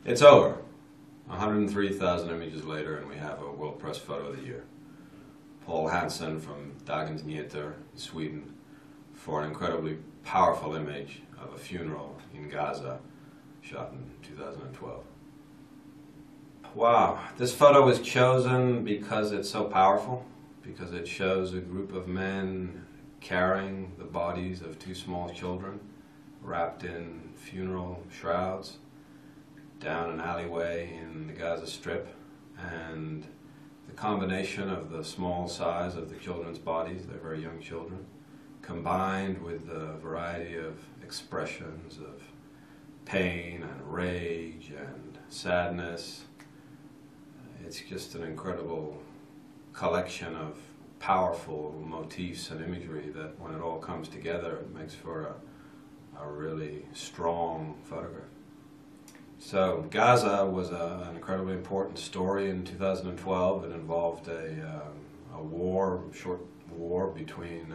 It's over. 103,000 images later, and we have a World Press Photo of the Year. Paul Hansen from Dagens Nyheter, Sweden, for an incredibly powerful image of a funeral in Gaza, shot in 2012. Wow, this photo was chosen because it's so powerful, because it shows a group of men carrying the bodies of two small children wrapped in funeral shrouds down an alleyway in the Gaza Strip, and the combination of the small size of the children's bodies, they're very young children, combined with the variety of expressions of pain and rage and sadness. It's just an incredible collection of powerful motifs and imagery that, when it all comes together, it makes for a really strong photograph. So Gaza was an incredibly important story in 2012. It involved a short war between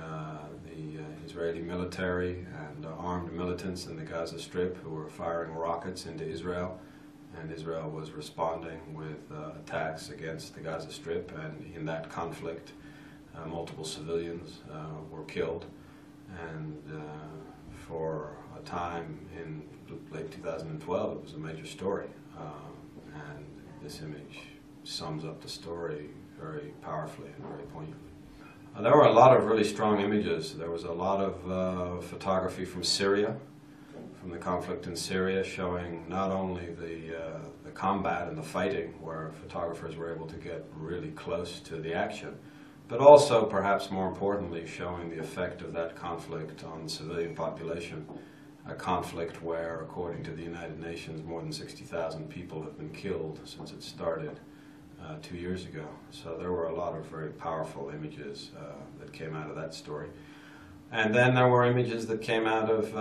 the Israeli military and armed militants in the Gaza Strip who were firing rockets into Israel, and Israel was responding with attacks against the Gaza Strip, and in that conflict multiple civilians were killed, and for a time in late 2012 it was a major story, and this image sums up the story very powerfully and very poignantly. There were a lot of really strong images. There was a lot of photography from Syria, from the conflict in Syria, showing not only the combat and the fighting, where photographers were able to get really close to the action, but also, perhaps more importantly, showing the effect of that conflict on the civilian population. A conflict where, according to the United Nations, more than 60,000 people have been killed since it started 2 years ago. So there were a lot of very powerful images that came out of that story. And then there were images that came out of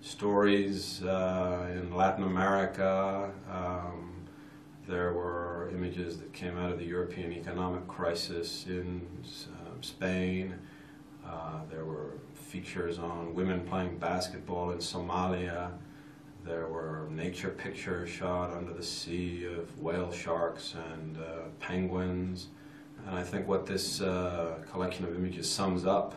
stories in Latin America. There were images that came out of the European economic crisis in Spain. There were features on women playing basketball in Somalia. There were nature pictures shot under the sea of whale sharks and penguins. And I think what this collection of images sums up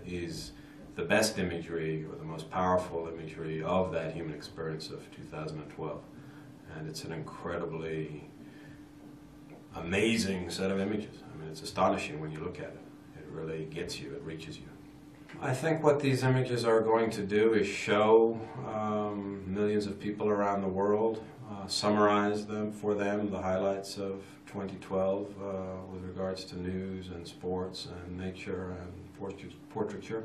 is the best imagery, or the most powerful imagery, of that human experience of 2012. And it's an incredibly amazing set of images. I mean, it's astonishing when you look at it. It really gets you, it reaches you. I think what these images are going to do is show millions of people around the world, summarize for them the highlights of 2012 with regards to news and sports and nature and portraiture.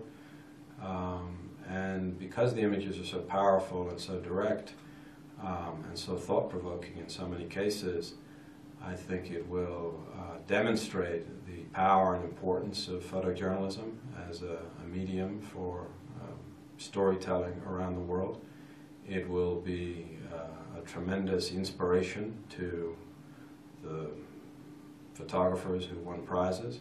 And because the images are so powerful and so direct, and so thought-provoking in so many cases, I think it will demonstrate the power and importance of photojournalism as a medium for storytelling around the world. It will be a tremendous inspiration to the photographers who won prizes,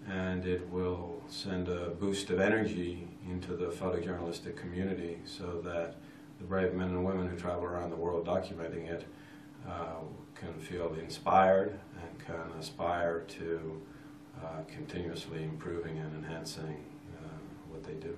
and it will send a boost of energy into the photojournalistic community so that the brave men and women who travel around the world documenting it can feel inspired and can aspire to continuously improving and enhancing what they do.